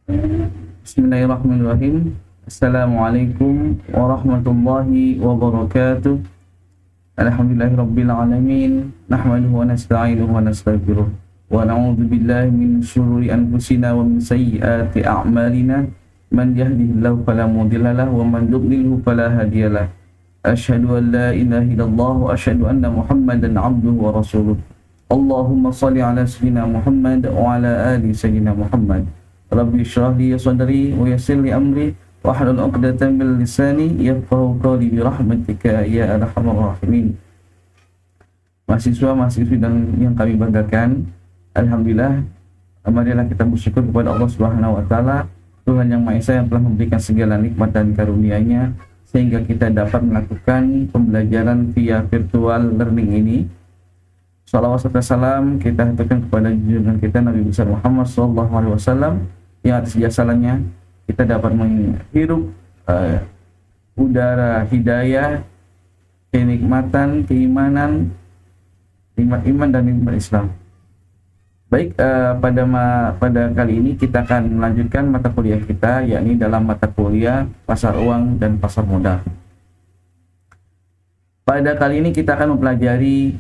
Bismillahirrahmanirrahim. Assalamualaikum warahmatullahi wabarakatuh. Alhamdulillahirabbil alamin. Nahmaduhu wa nasta'inuhu wa nastaghfiruh. Wa na'udzu billahi min syururi anfusina wa min sayyiati a'malina. Man yahdihillahu fala mudilla lahu wa man yudlilhu fala hadiyalah. Asyhadu an la ilaha illallah wa asyhadu anna Muhammadan 'abduhu wa rasuluh. Allahumma shalli ala sayyidina Muhammad wa ala ali sayyidina Muhammad. Rabbi shrah li sadri wa yassir li amri wahlul 'uqdatam min lisani yafqahu qawli bi rahmatika ya arhamar rahimin. Mahasiswa-mahasiswi dan yang kami banggakan, alhamdulillah, marilah kita bersyukur kepada Allah Subhanahu wa taala, Tuhan yang Maha Esa yang telah memberikan segala nikmat dan karunia-Nya sehingga kita dapat melakukan pembelajaran via virtual learning ini. Salawat serta salam kita haturkan kepada junjungan kita Nabi besar Muhammad SAW, yang atas jasanya kita dapat menghirup udara hidayah, kenikmatan, keimanan, nikmat iman dan nikmat Islam. Baik, pada kali ini kita akan melanjutkan mata kuliah kita, yakni dalam mata kuliah pasar uang dan pasar modal. Pada kali ini kita akan mempelajari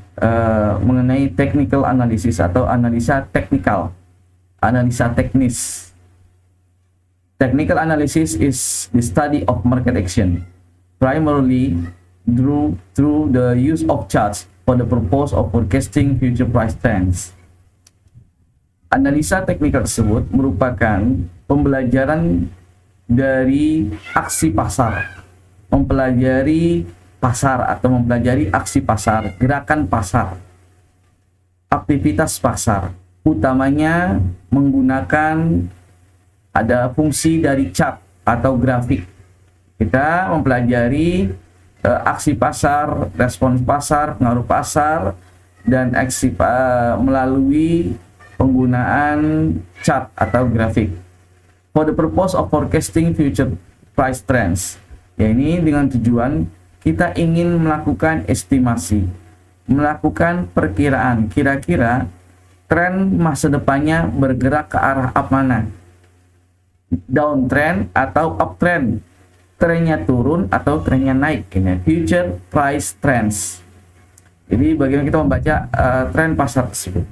mengenai technical analysis atau analisa teknikal, analisa teknis. Technical analysis is the study of market action, primarily through the use of charts for the purpose of forecasting future price trends. Analisa teknikal tersebut merupakan pembelajaran dari aksi pasar, mempelajari pasar atau mempelajari aksi pasar, gerakan pasar, aktivitas pasar, utamanya menggunakan ada fungsi dari chart atau grafik. Kita mempelajari aksi pasar, respons pasar, pengaruh pasar, dan aksi melalui penggunaan chart atau grafik. For the purpose of forecasting future price trends, ya ini dengan tujuan kita ingin melakukan estimasi, melakukan perkiraan kira-kira tren masa depannya bergerak ke arah apa mana, downtrend atau uptrend, trennya turun atau trennya naik, ini future price trends. Jadi bagaimana kita membaca tren pasar tersebut.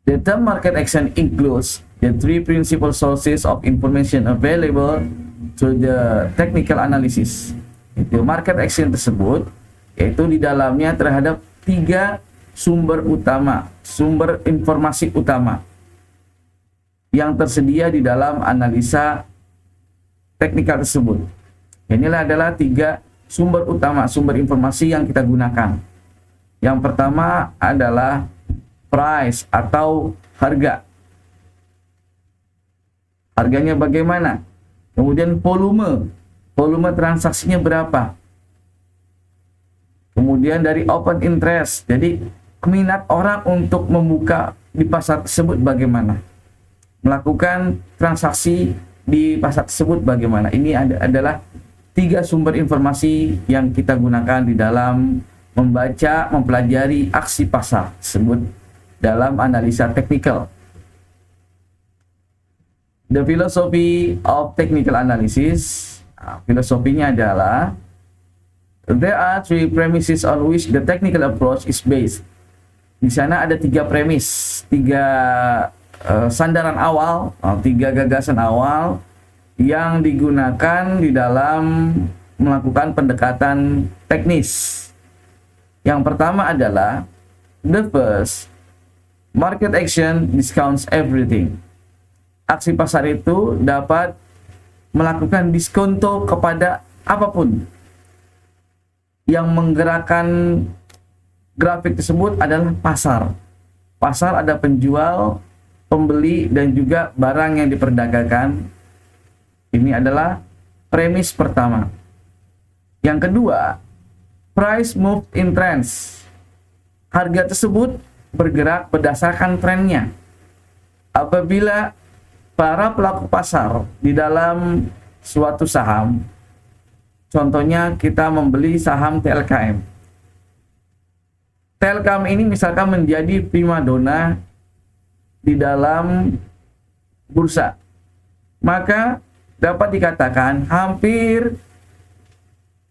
The term market action includes the three principal sources of information available to the technical analysis. Itu market action tersebut, yaitu di dalamnya terhadap tiga sumber utama, sumber informasi utama yang tersedia di dalam analisa teknikal tersebut. Inilah adalah tiga sumber utama, sumber informasi yang kita gunakan. Yang pertama adalah price atau harga. Harganya bagaimana? Kemudian volume transaksinya berapa? Kemudian dari open interest, jadi minat orang untuk membuka di pasar tersebut bagaimana? Melakukan transaksi di pasar tersebut bagaimana? Ini adalah tiga sumber informasi yang kita gunakan di dalam membaca, mempelajari aksi pasar tersebut dalam analisa teknikal. The philosophy of technical analysis, filosofinya adalah there are three premises on which the technical approach is based. Di sana ada tiga premis, tiga sandaran awal, tiga gagasan awal yang digunakan di dalam melakukan pendekatan teknis. Yang pertama adalah the first, market action discounts everything. Aksi pasar itu dapat melakukan diskonto kepada apapun. Yang menggerakkan grafik tersebut adalah pasar. Pasar ada penjual, pembeli, dan juga barang yang diperdagangkan. Ini adalah premis pertama. Yang kedua, price move in trends. Harga tersebut bergerak berdasarkan trennya. Apabila para pelaku pasar di dalam suatu saham, contohnya kita membeli saham TLKM. TLKM ini misalkan menjadi primadona di dalam bursa. Maka dapat dikatakan hampir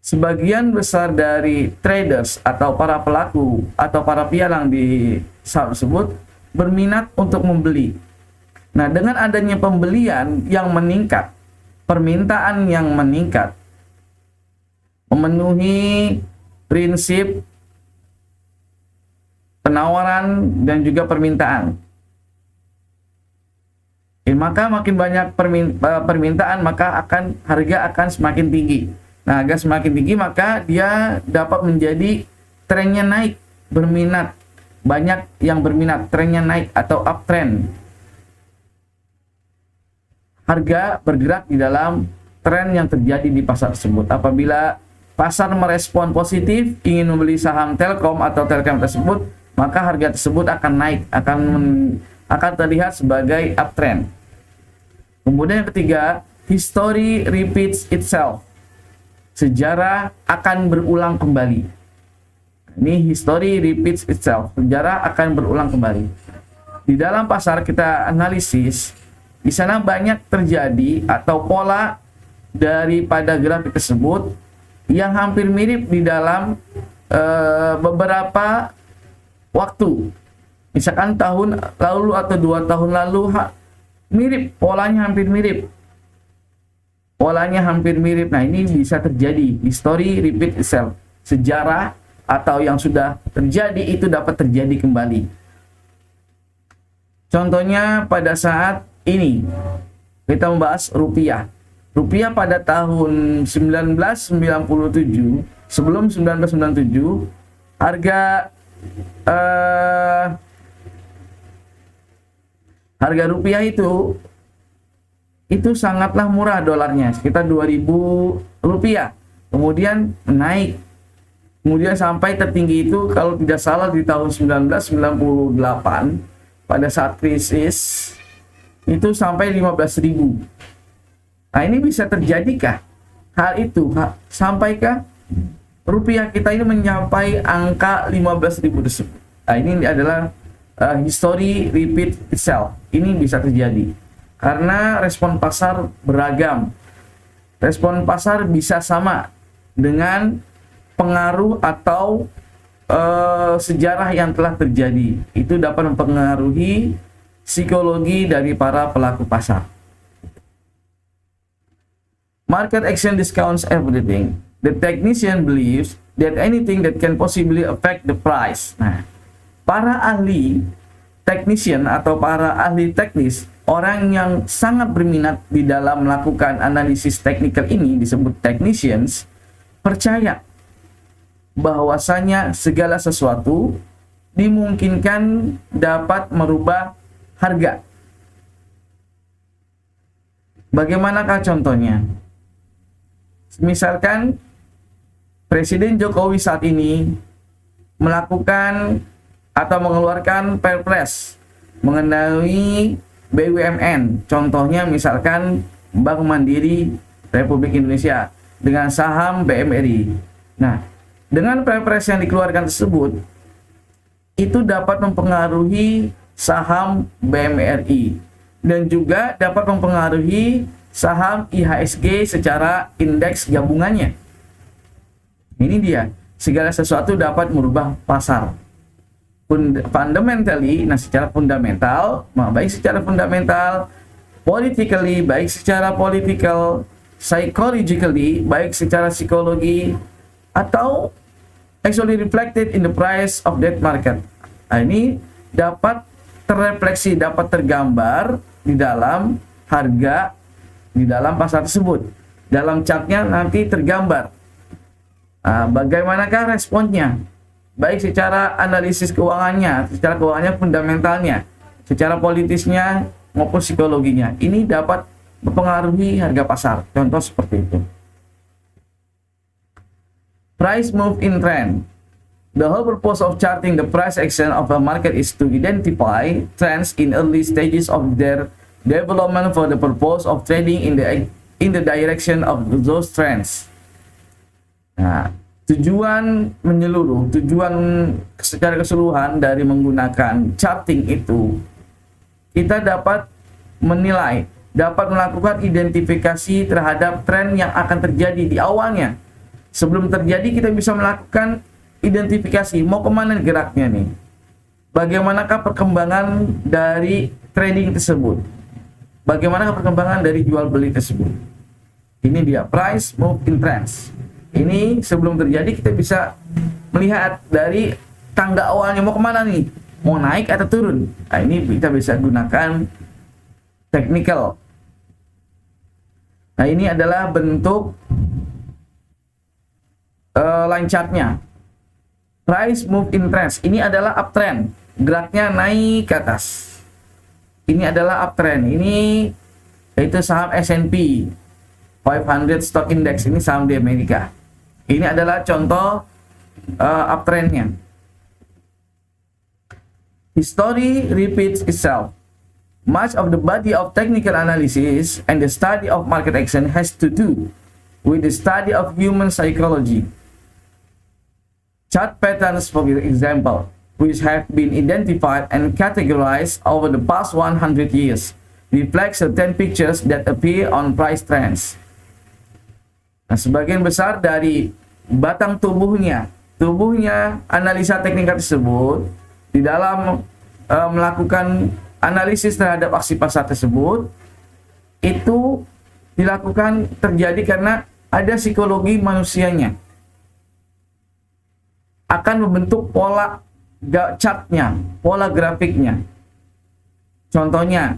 sebagian besar dari traders atau para pelaku atau para pialang di saham tersebut berminat untuk membeli. Nah, dengan adanya pembelian yang meningkat, permintaan yang meningkat, memenuhi prinsip penawaran dan juga permintaan. Maka makin banyak permintaan, maka harga akan semakin tinggi. Nah, harga semakin tinggi maka dia dapat menjadi trennya naik, berminat. Banyak yang berminat, trennya naik atau uptrend. Harga bergerak di dalam tren yang terjadi di pasar tersebut. Apabila pasar merespon positif, ingin membeli saham Telkom atau Telkom tersebut, maka harga tersebut akan naik, akan terlihat sebagai uptrend. Kemudian yang ketiga, history repeats itself. Sejarah akan berulang kembali. Ini history repeats itself. Sejarah akan berulang kembali. Di dalam pasar kita analisis, di sana banyak terjadi atau pola daripada grafik tersebut yang hampir mirip di dalam beberapa waktu. Misalkan tahun lalu atau 2 tahun lalu mirip, polanya hampir mirip. Polanya hampir mirip. Nah, ini bisa terjadi. History repeat itself. Sejarah atau yang sudah terjadi itu dapat terjadi kembali. Contohnya pada saat ini kita membahas rupiah. Rupiah pada tahun 1997, sebelum 1997, harga rupiah itu sangatlah murah dolarnya, sekitar 2.000 rupiah. Kemudian naik. Kemudian sampai tertinggi itu kalau tidak salah di tahun 1998 pada saat krisis itu sampai 15.000. Nah, ini bisa terjadikah hal itu? Sampaikah rupiah kita ini mencapai angka 15.000 tersebut? Nah, ini adalah history repeat itself. Ini bisa terjadi karena respon pasar beragam. Respon pasar bisa sama dengan pengaruh atau sejarah yang telah terjadi. Itu dapat mempengaruhi psikologi dari para pelaku pasar. Market action discounts everything. The technician believes that anything that can possibly affect the price. Nah, para ahli technician atau para ahli teknis, orang yang sangat berminat di dalam melakukan analisis teknikal ini disebut technicians, percaya bahwasanya segala sesuatu dimungkinkan dapat merubah harga. Bagaimanakah contohnya? Misalkan Presiden Jokowi saat ini melakukan atau mengeluarkan Perpres mengenai BUMN. Contohnya misalkan Bank Mandiri Republik Indonesia dengan saham BMRI. Nah, dengan Perpres yang dikeluarkan tersebut, itu dapat mempengaruhi saham BMRI dan juga dapat mempengaruhi saham IHSG secara indeks gabungannya. Ini dia, segala sesuatu dapat merubah pasar. Fundamentally, nah secara fundamental, baik secara fundamental, politically, baik secara political, psychologically, baik secara psikologi, atau actually reflected in the price of that market. Nah, ini dapat terrefleksi, dapat tergambar di dalam harga, di dalam pasar tersebut. Dalam chartnya nanti tergambar. Nah, bagaimanakah responnya? Baik secara analisis keuangannya, secara keuangannya fundamentalnya, secara politisnya maupun psikologinya. Ini dapat mempengaruhi harga pasar. Contoh seperti itu. Price move in trend. The whole purpose of charting the price action of a market is to identify trends in early stages of their development for the purpose of trading in the direction of those trends. Nah, tujuan menyeluruh, tujuan secara keseluruhan dari menggunakan charting itu, kita dapat menilai, dapat melakukan identifikasi terhadap tren yang akan terjadi di awalnya. Sebelum terjadi kita bisa melakukan identifikasi, mau kemana geraknya nih, bagaimanakah perkembangan dari trading tersebut, bagaimanakah perkembangan dari jual beli tersebut. Ini dia price move in trends. Ini sebelum terjadi kita bisa melihat dari tangga awalnya mau kemana nih, mau naik atau turun. Nah, ini kita bisa gunakan technical. Nah, ini adalah bentuk line chartnya. Price move in trends. Ini adalah uptrend, geraknya naik ke atas. Ini adalah uptrend. Ini yaitu saham S&P 500 Stock Index. Ini saham di Amerika. Ini adalah contoh uptrendnya. History repeats itself. Much of the body of technical analysis and the study of market action has to do with the study of human psychology. Chart patterns, for example, which have been identified and categorized over the past 100 years, reflect certain pictures that appear on price trends. Nah, sebagian besar dari batang tubuhnya analisa teknikal tersebut di dalam melakukan analisis terhadap aksi pasar tersebut itu dilakukan terjadi karena ada psikologi manusianya akan membentuk pola chartnya, pola grafiknya. Contohnya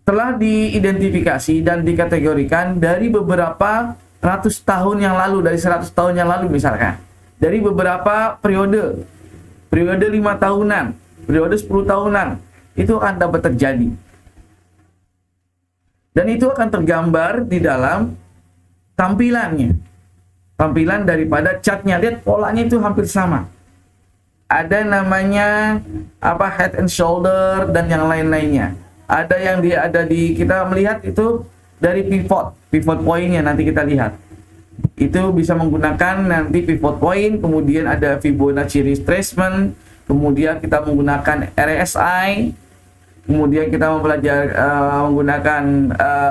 telah diidentifikasi dan dikategorikan dari beberapa ratus tahun yang lalu, dari 100 tahun yang lalu misalkan, dari beberapa periode 5 tahunan, periode 10 tahunan, itu akan dapat terjadi. Dan itu akan tergambar di dalam tampilannya. Tampilan daripada chartnya, lihat polanya itu hampir sama. Ada namanya head and shoulder dan yang lain-lainnya. Ada yang kita melihat itu dari pivot pointnya, nanti kita lihat. Itu bisa menggunakan nanti pivot point, kemudian ada Fibonacci retracement, kemudian kita menggunakan RSI, kemudian kita menggunakan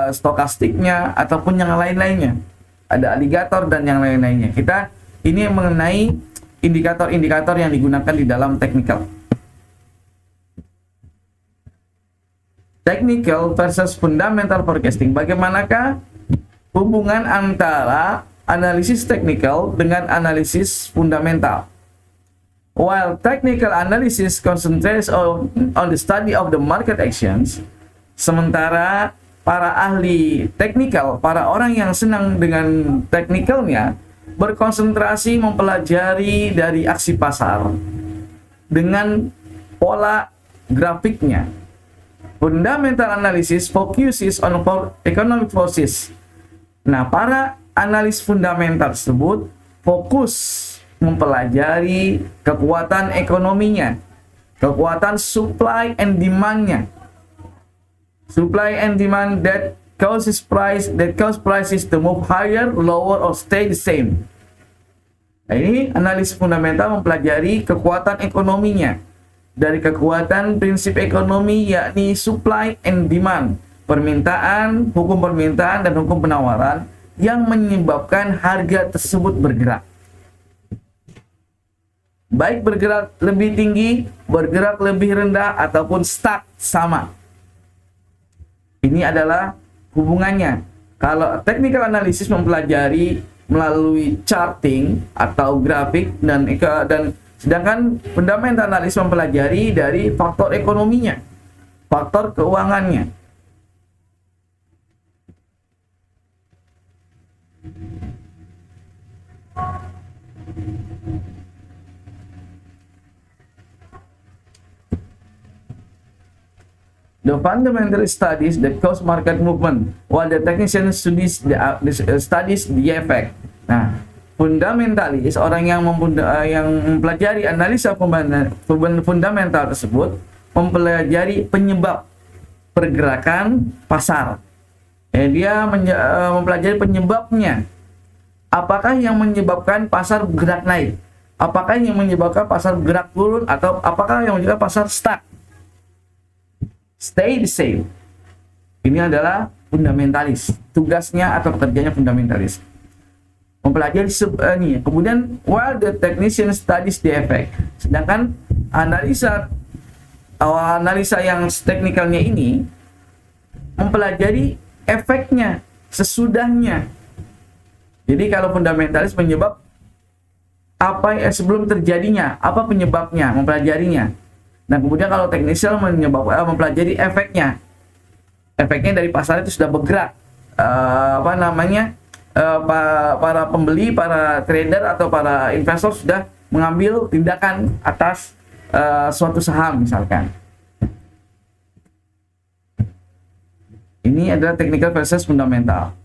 stokastiknya ataupun yang lain-lainnya. Ada alligator dan yang lain-lainnya. Kita ini mengenai indikator-indikator yang digunakan di dalam technical. Technical versus fundamental forecasting. Bagaimanakah hubungan antara analisis technical dengan analisis fundamental? While technical analysis concentrates on the study of the market actions, sementara para ahli technical, para orang yang senang dengan technicalnya, berkonsentrasi mempelajari dari aksi pasar dengan pola grafiknya. Fundamental analysis focuses on economic forces. Nah, para analis fundamental tersebut fokus mempelajari kekuatan ekonominya, kekuatan supply and demand-nya. Supply and demand that cause prices to move higher, lower, or stay the same. Nah, ini analis fundamental mempelajari kekuatan ekonominya. Dari kekuatan prinsip ekonomi yakni supply and demand, permintaan, hukum permintaan, dan hukum penawaran yang menyebabkan harga tersebut bergerak. Baik bergerak lebih tinggi, bergerak lebih rendah, ataupun stuck sama. Ini adalah hubungannya. Kalau technical analysis mempelajari melalui charting atau grafik dan sedangkan fundamental analysis mempelajari dari faktor ekonominya, faktor keuangannya. The fundamental studies that cause market movement, while the technician studies the effect. Nah, fundamentalis, orang yang mempelajari analisa fundamental tersebut, mempelajari penyebab pergerakan pasar. Dia mempelajari penyebabnya. Apakah yang menyebabkan pasar bergerak naik? Apakah yang menyebabkan pasar bergerak turun? Atau apakah yang menyebabkan pasar stuck? Stay the same. Ini adalah fundamentalis. Tugasnya atau pekerjaannya fundamentalis. Mempelajari ini. Kemudian while the technician studies the effect. Sedangkan analisa yang teknikalnya ini mempelajari efeknya sesudahnya. Jadi kalau fundamentalis penyebab apa sebelum terjadinya, apa penyebabnya, mempelajarinya. Nah, kemudian kalau technician mempelajari efeknya. Efeknya dari pasar itu sudah bergerak. Para pembeli, para trader atau para investor sudah mengambil tindakan atas suatu saham misalkan. Ini adalah technical versus fundamental.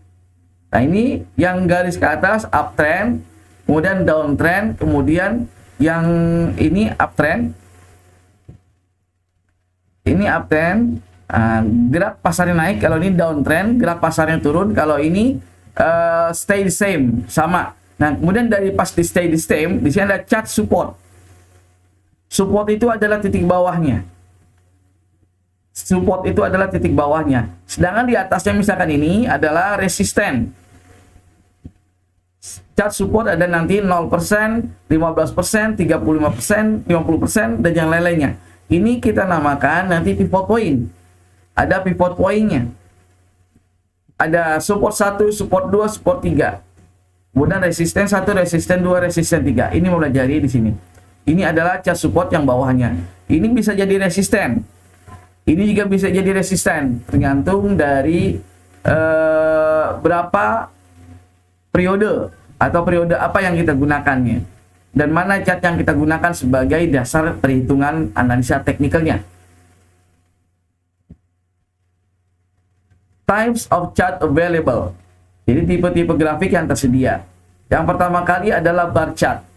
Nah, ini yang garis ke atas uptrend, kemudian downtrend, kemudian yang ini uptrend. Ini uptrend, gerak pasarnya naik. Kalau ini downtrend, gerak pasarnya turun. Kalau ini stay the same, sama. Nah, kemudian dari pas di stay the same, di sini ada chart support. Support itu adalah titik bawahnya. Support itu adalah titik bawahnya. Sedangkan di atasnya misalkan ini adalah resisten. Chart support ada nanti 0%, 15%, 35%, 50%, dan yang lain-lainnya. Ini kita namakan nanti pivot point. Ada pivot point-nya. Ada support 1, support 2, support 3. Kemudian resisten 1, resisten 2, resisten 3. Ini mau pelajari di sini. Ini adalah chart support yang bawahnya. Ini bisa jadi resisten. Ini juga bisa jadi resisten. Tergantung dari berapa periode atau periode apa yang kita gunakannya. Dan mana chart yang kita gunakan sebagai dasar perhitungan analisa teknikalnya. Types of chart available. Jadi tipe-tipe grafik yang tersedia. Yang pertama kali adalah bar chart.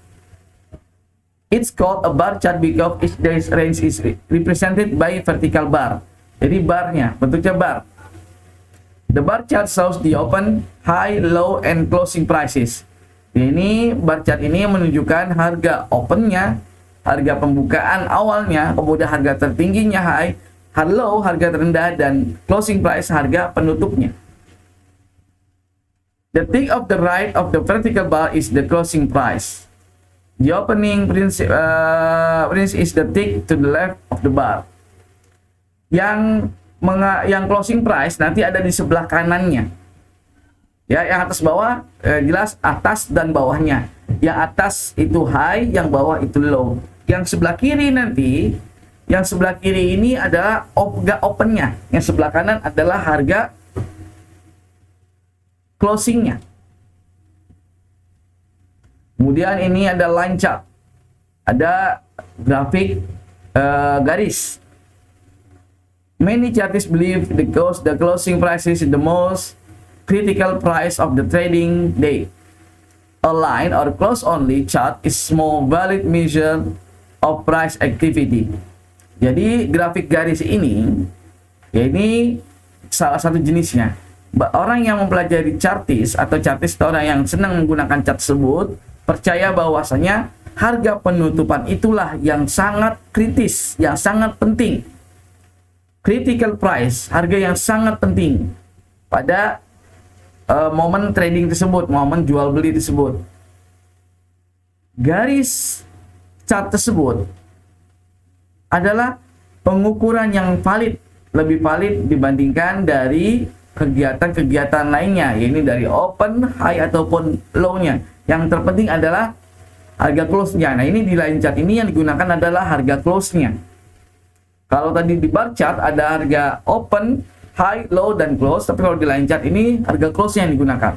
It's called a bar chart because each day's range is represented by vertical bar. Jadi barnya bentuknya bar. The bar chart shows the open, high, low, and closing prices. Ini bar chart ini menunjukkan harga opennya, harga pembukaan awalnya, kemudian harga tertingginya high, low harga terendah, dan closing price harga penutupnya. The tick of the right of the vertical bar is the closing price. The opening price is the tick to the left of the bar. Yang closing price nanti ada di sebelah kanannya. Ya, yang atas bawah jelas atas dan bawahnya. Yang atas itu high, yang bawah itu low. Yang sebelah kiri nanti, yang sebelah kiri ini adalah opennya. Yang sebelah kanan adalah harga closingnya. Kemudian ini ada line chart, ada grafik garis. Many chartists believe the closing price is the most critical price of the trading day. A line or close only chart is more valid measure of price activity. Jadi grafik garis ini, ya ini salah satu jenisnya. Orang yang mempelajari chartis atau chartis atau orang yang senang menggunakan chart tersebut percaya bahwasanya harga penutupan itulah yang sangat kritis, yang sangat penting. Critical price, harga yang sangat penting pada momen trading tersebut, momen jual beli tersebut. Garis chart tersebut adalah pengukuran yang valid, lebih valid dibandingkan dari kegiatan-kegiatan lainnya, yaitu dari open, high ataupun low-nya. Yang terpenting adalah harga close-nya. Nah, ini di line chart ini yang digunakan adalah harga close-nya. Kalau tadi di bar chart ada harga open, high, low, dan close, tapi kalau di line chart ini harga close-nya yang digunakan.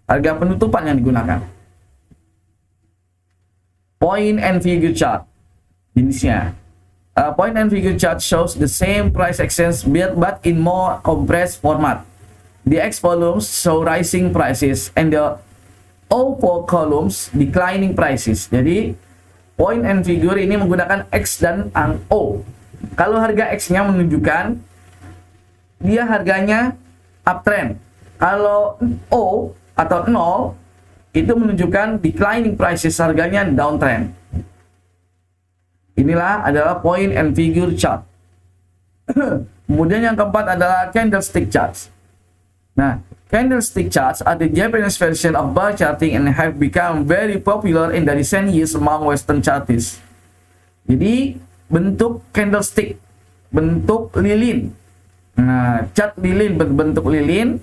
Harga penutupan yang digunakan. Point and figure chart jenisnya. Point and figure chart shows the same price exchange but in more compressed format. The X volumes show rising prices and the O4 columns declining prices. Jadi point and figure ini menggunakan X dan O. Kalau harga X-nya menunjukkan dia harganya uptrend. Kalau O atau 0 itu menunjukkan declining prices, harganya downtrend. Inilah adalah point and figure chart. Kemudian yang keempat adalah candlestick charts. Nah, candlestick charts are the Japanese version of bar charting and have become very popular in the recent years among Western chartists. Jadi, bentuk candlestick, bentuk lilin. Nah, chart lilin berbentuk lilin.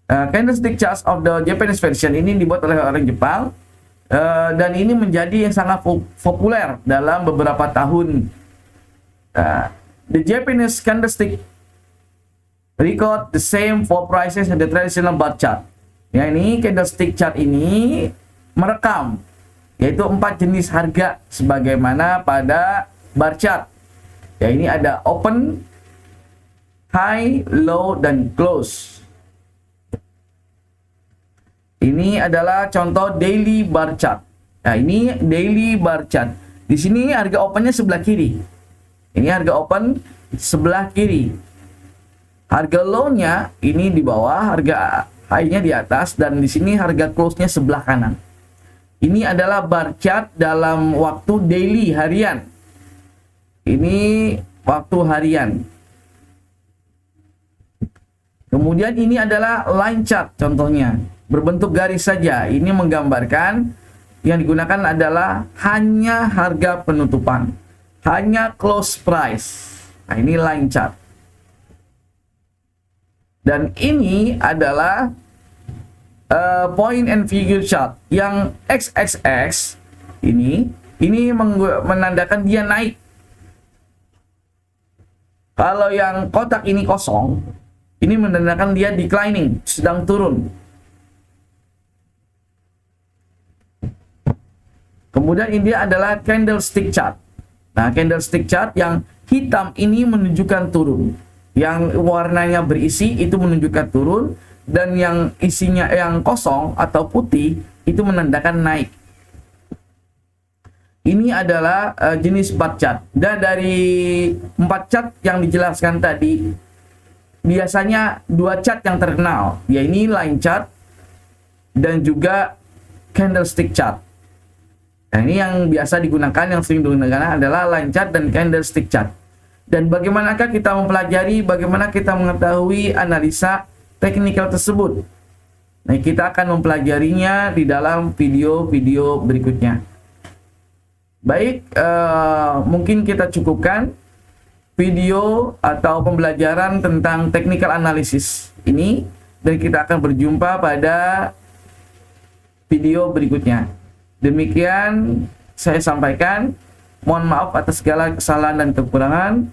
Candlestick charts of the Japanese version ini dibuat oleh orang Jepang, dan ini menjadi yang sangat populer dalam beberapa tahun. The Japanese candlestick record the same for prices in the traditional bar chart. Ya, ini candlestick chart ini merekam yaitu 4 jenis harga sebagaimana pada bar chart. Ya, ini ada open, high, low, dan close. Ini adalah contoh daily bar chart. Nah, ini daily bar chart. Di sini harga opennya sebelah kiri. Ini harga open sebelah kiri. Harga low-nya ini di bawah, harga high-nya di atas, dan di sini harga close-nya sebelah kanan. Ini adalah bar chart dalam waktu daily, harian. Ini waktu harian. Kemudian ini adalah line chart contohnya. Berbentuk garis saja. Ini menggambarkan yang digunakan adalah hanya harga penutupan, hanya close price. Nah, ini line chart. Dan ini adalah point and figure chart. Yang XXX ini menandakan dia naik. Kalau yang kotak ini kosong, ini menandakan dia declining, sedang turun. Kemudian ini adalah candlestick chart. Nah, candlestick chart yang hitam ini menunjukkan turun. Yang warnanya berisi itu menunjukkan turun. Dan yang isinya yang kosong atau putih itu menandakan naik. Ini adalah jenis bar chart. Dan dari 4 chart yang dijelaskan tadi, biasanya 2 chart yang terkenal, yaitu line chart dan juga candlestick chart. Nah, ini yang biasa digunakan, yang sering digunakan adalah line chart dan candlestick chart. Dan bagaimanakah kita mempelajari, bagaimana kita mengetahui analisa teknikal tersebut? Nah, kita akan mempelajarinya di dalam video-video berikutnya. Baik, mungkin kita cukupkan video atau pembelajaran tentang technical analysis ini, dan kita akan berjumpa pada video berikutnya. Demikian saya sampaikan. Mohon maaf atas segala kesalahan dan kekurangan.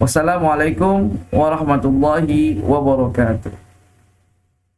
Wassalamualaikum warahmatullahi wabarakatuh.